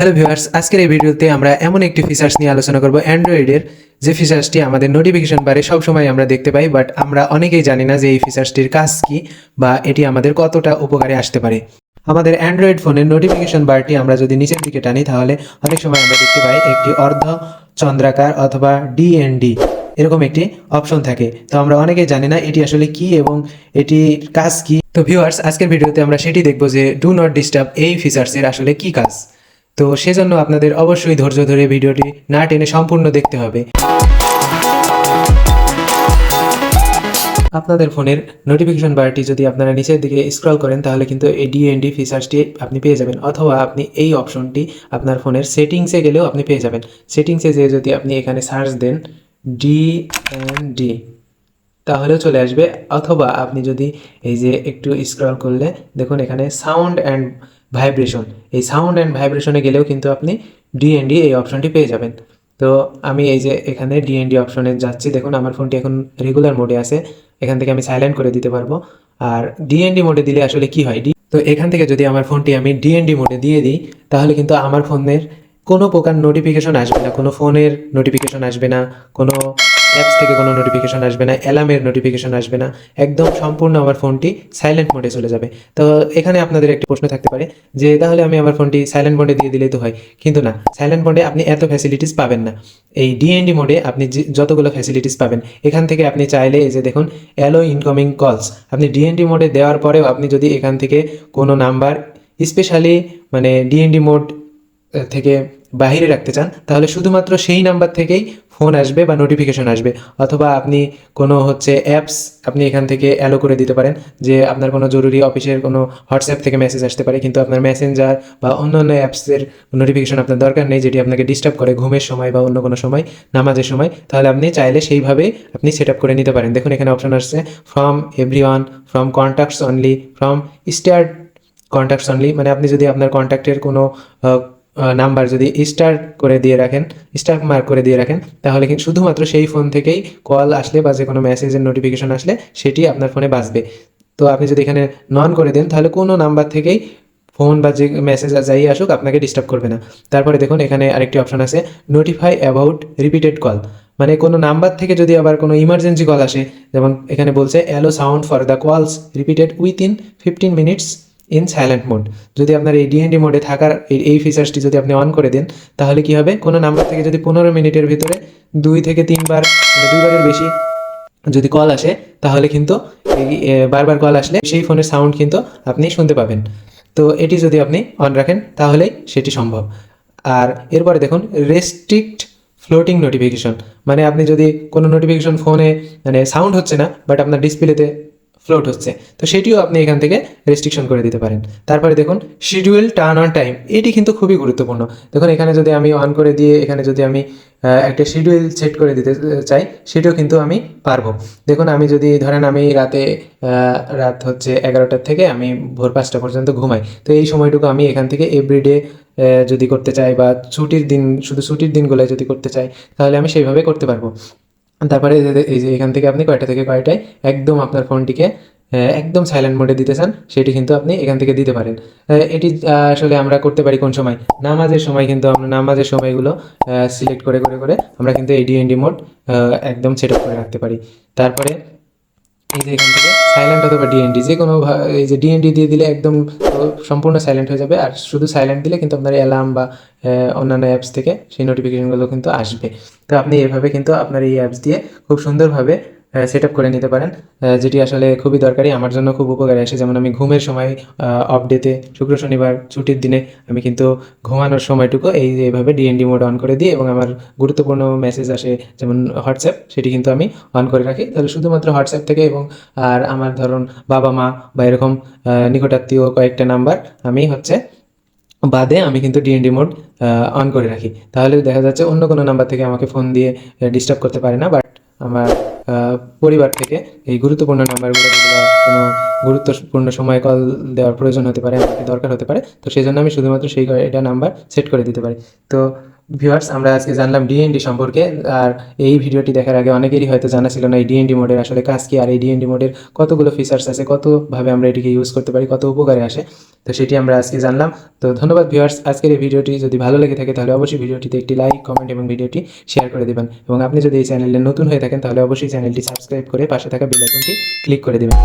Hello viewers, আজকের এই ভিডিওতে আমরা এমন একটি ফিচার্স নিয়ে আলোচনা করব অ্যান্ড্রয়েডের, যে ফিচার্সটি আমাদের নোটিফিকেশন বারে সবসময় আমরা দেখতে পাই, বাট আমরা অনেকেই জানি না যে এই ফিচার্সটির কাজ কি বা এটি আমাদের কতটা উপকারে আসতে পারে। আমাদের অ্যান্ড্রয়েড ফোনের নোটিফিকেশন বারটি আমরা যদি নিচের দিকে টানি, তাহলে অনেক সময় আমরা দেখতে পাই একটি অর্ধ চন্দ্রাকার অথবা ডিএনডি এরকম একটি অপশন থাকে। তো আমরা অনেকেই জানি না এটি আসলে কি এবং এটির কাজ কি। তো ভিউয়ার্স, আজকের ভিডিওতে আমরা সেটি দেখব যে ডু নট ডিস্টার্ব এই ফিচার্সের আসলে কি কাজ। তো সেজন্য আপনাদের অবশ্যই ধৈর্য ধরে ভিডিওটি না টেনে সম্পূর্ণ দেখতে হবে। আপনাদের ফোনের নোটিফিকেশন বারটি যদি আপনারা নিচের দিকে স্ক্রল করেন, তাহলে কিন্তু এই ডিএনডি ফিচার্সটি আপনি পেয়ে যাবেন, অথবা আপনি এই অপশনটি আপনার ফোনের সেটিংসে গেলেও আপনি পেয়ে যাবেন। সেটিংসে যেয়ে যদি আপনি এখানে সার্চ দেন ডিএনডি, তাহলেও চলে আসবে। অথবা আপনি যদি এই যে একটু স্ক্রল করলে দেখুন এখানে সাউন্ড অ্যান্ড ভাইব্রেশন, এই সাউন্ড অ্যান্ড ভাইব্রেশনে গেলেও কিন্তু আপনি ডিএনডি এই অপশনটি পেয়ে যাবেন। তো আমি এই যে এখানে ডিএনডি অপশনে যাচ্ছি, দেখুন আমার ফোনটি এখন রেগুলার মোডে আছে। এখান থেকে আমি সাইলেন্ট করে দিতে পারবো। আর ডিএনডি মোডে দিলে আসলে কি হয়, তো এখান থেকে যদি আমার ফোনটি আমি ডিএনডি মোডে দিয়ে দিই, তাহলে কিন্তু আমার ফোনের কোনো প্রকার নোটিফিকেশন আসবে না, কোনো ফোনের নোটিফিকেশন আসবে না, কোনো অ্যাপস থেকে কোনো নোটিফিকেশন আসবে না, অ্যালার্মের নোটিফিকেশন আসবে না, একদম সম্পূর্ণ আমার ফোনটি সাইলেন্ট মোডে চলে যাবে। তো এখানে আপনাদের একটি প্রশ্ন থাকতে পারে যে তাহলে আমি আমার ফোনটি সাইলেন্ট মোডে দিয়ে দিলেই তো হয়, কিন্তু না, সাইলেন্ট মোডে আপনি এত ফ্যাসিলিটিস পাবেন না। এই ডিএনডি মোডে আপনি যতগুলো ফ্যাসিলিটিস পাবেন, এখান থেকে আপনি চাইলে এই যে দেখুন অ্যালো ইনকামিং কলস, আপনি ডিএনডি মোডে দেওয়ার পরেও আপনি যদি এখান থেকে কোনো নাম্বার স্পেশালি মানে ডিএনডি মোড থেকে বাহিরে রাখতে চান, তাহলে শুধুমাত্র সেই নাম্বার থেকেই ফোন আসবে বা নোটিফিকেশন আসবে। অথবা আপনি কোনো অ্যাপস আপনি এখান থেকে অ্যালো করে দিতে পারেন, যে আপনার কোনো জরুরি অফিসের কোনো হোয়াটসঅ্যাপ থেকে মেসেজ আসতে পারে, কিন্তু আপনার মেসেঞ্জার বা অন্যান্য অ্যাপসের নোটিফিকেশন আপনার দরকার নেই, যেটি আপনাকে ডিস্টার্ব করে ঘুমের সময় বা অন্য কোনো সময়, নামাজের সময়। তাহলে আপনি চাইলে সেইভাবে আপনি সেট আপ করে নিতে পারেন। দেখুন এখানে অপশন আসছে from everyone, from contacts only, from start contacts only, মানে আপনি যদি আপনার কন্ট্যাক্টের কোনো নাম্বার যদি স্টার করে দিয়ে রাখেন, স্টার মার্ক করে দিয়ে রাখেন, তাহলে কিন্তু শুধুমাত্র সেই ফোন থেকেই কল আসলে বা যে কোনো মেসেজের নোটিফিকেশন আসলে সেটি আপনার ফোনে বাজবে। তো আপনি যদি এখানে নন করে দেন, তাহলে কোনো নাম্বার থেকেই ফোন বা যে মেসেজ যাই আসুক আপনাকে ডিস্টার্ব করবে না। তারপরে দেখুন এখানে আরেকটি অপশন আছে নোটিফাই অ্যাবাউট রিপিটেড কল, মানে কোনো নাম্বার থেকে যদি আবার কোনো ইমার্জেন্সি কল আসে, যেমন এখানে বলছে অ্যালো সাউন্ড ফর দ্য কলস repeated within 15 minutes in silent mode. যদি আপনার এই ডিএনডি মোডে থাকার এই ফিচার্সটি যদি আপনি অন করে দেন, তাহলে কি হবে, কোনো নাম্বার থেকে যদি 15 মিনিটের ভিতরে 2 থেকে 3 বার মানে 2 বারের বেশি যদি কল আসে, তাহলে কিন্তু এই বারবার কল আসলে সেই ফোনের সাউন্ড কিন্তু আপনি শুনতে পাবেন। তো এটি যদি আপনি অন রাখেন তাহলেই সেটি সম্ভব। আর এরপরে দেখুন রেস্ট্রিক্ট ফ্লোটিং নোটিফিকেশন, মানে আপনি যদি কোনো নোটিফিকেশন ফোনে মানে সাউন্ড হচ্ছে না বাট আপনার ডিসপ্লেতে ফ্লোট হচ্ছে, তো সেটিও আপনি এখান থেকে রেস্ট্রিকশন করে দিতে পারেন। তারপরে দেখুন শিডিউল টার্ন অন টাইম, এটি কিন্তু খুবই গুরুত্বপূর্ণ। দেখুন এখানে যদি আমি অন করে দিয়ে এখানে যদি আমি একটা শিডিউল সেট করে দিতে চাই, সেটিও কিন্তু আমি পারবো। দেখুন আমি যদি ধরেন আমি রাত হচ্ছে 11টার থেকে আমি ভোর 5টা পর্যন্ত ঘুমাই, তো এই সময়টুকু আমি এখান থেকে এভরিডে যদি করতে চাই বা ছুটির দিন, শুধু ছুটির দিনগুলোয় যদি করতে চাই, তাহলে আমি সেইভাবে করতে পারবো। তারপরে এই যে এখান থেকে আপনি কয়টা থেকে কয়টায় একদম আপনার ফোনটিকে একদম সাইলেন্ট মোডে দিতে চান, সেটি কিন্তু আপনি এখান থেকে দিতে পারেন। এটি আসলে আমরা করতে পারি কোন সময়, নামাজের সময়, কিন্তু আমরা নামাজের সময়গুলো সিলেক্ট করে করে করে আমরা কিন্তু এই ডিএনডি মোড একদম সেট আপ করে রাখতে পারি। তারপরে এই যে এখান থেকে সাইলেন্ট অথবা ডিএনডি যে কোনো এই যে ডিএনডি দিয়ে দিলে একদম সম্পূর্ণ সাইলেন্ট হয়ে যাবে, আর শুধু সাইলেন্ট দিলে কিন্তু আপনার অ্যালার্ম বা অন্যান্য অ্যাপস থেকে সেই নোটিফিকেশনগুলো কিন্তু আসবে। তো আপনি এভাবে কিন্তু আপনার এই অ্যাপস দিয়ে খুব সুন্দরভাবে সেট আপ করে নিতে পারেন, যেটি আসলে খুবই দরকারি, আমার জন্য খুব উপকারে আসে। যেমন আমি ঘুমের সময় অফ ডেতে শুক্র শনিবার ছুটির দিনে আমি কিন্তু ঘুমানোর সময়টুকু এই যে এভাবে ডিএনডি মোড অন করে দিই, এবং আমার গুরুত্বপূর্ণ মেসেজ আসে যেমন হোয়াটসঅ্যাপ, সেটি কিন্তু আমি অন করে রাখি। তাহলে শুধুমাত্র হোয়াটসঅ্যাপ থেকে এবং আর আমার ধরুন বাবা মা বা এরকম নিকটাত্মীয় কয়েকটা নাম্বার আমি বাদে আমি কিন্তু ডিএনডি মোড অন করে রাখি। তাহলে দেখা যাচ্ছে অন্য কোনো নাম্বার থেকে আমাকে ফোন দিয়ে ডিস্টার্ব করতে পারে না, বাট আমার পরিবার থেকে এই গুরুত্বপূর্ণ নাম্বারগুলো, যেগুলো কোনো গুরুত্বপূর্ণ সময়ে কল দেওয়ার প্রয়োজন হতে পারে, আমাকে দরকার হতে পারে, তো সেই জন্য আমি শুধুমাত্র সেই এটা নাম্বার সেট করে দিতে পারি। তো ভিউয়ার্স, আমরা আজকে জানলাম ডিএনডি সম্পর্কে। আর এই ভিডিওটি দেখার আগে অনেকেরই হয়তো জানা ছিল না এই ডিএনডি মোডের আসলে কাজ কি, আর এই ডিএনডি মোডের কতগুলো ফিচার্স আছে, কতভাবে আমরা এটিকে ইউজ করতে পারি, কত উপকারে আসে। তো সেটি আমরা আজকে জানলাম। তো ধন্যবাদ ভিউয়ার্স, আজকের এই ভিডিওটি যদি ভালো লেগে থাকে তাহলে অবশ্যই ভিডিওটিতে একটি লাইক, কমেন্ট এবং ভিডিওটি শেয়ার করে দেবেন। এবং আপনি যদি এই চ্যানেলে নতুন হয়ে থাকেন তাহলে অবশ্যই চ্যানেলটি সাবস্ক্রাইব করে পাশে থাকা বেল আইকনটি ক্লিক করে দেবেন।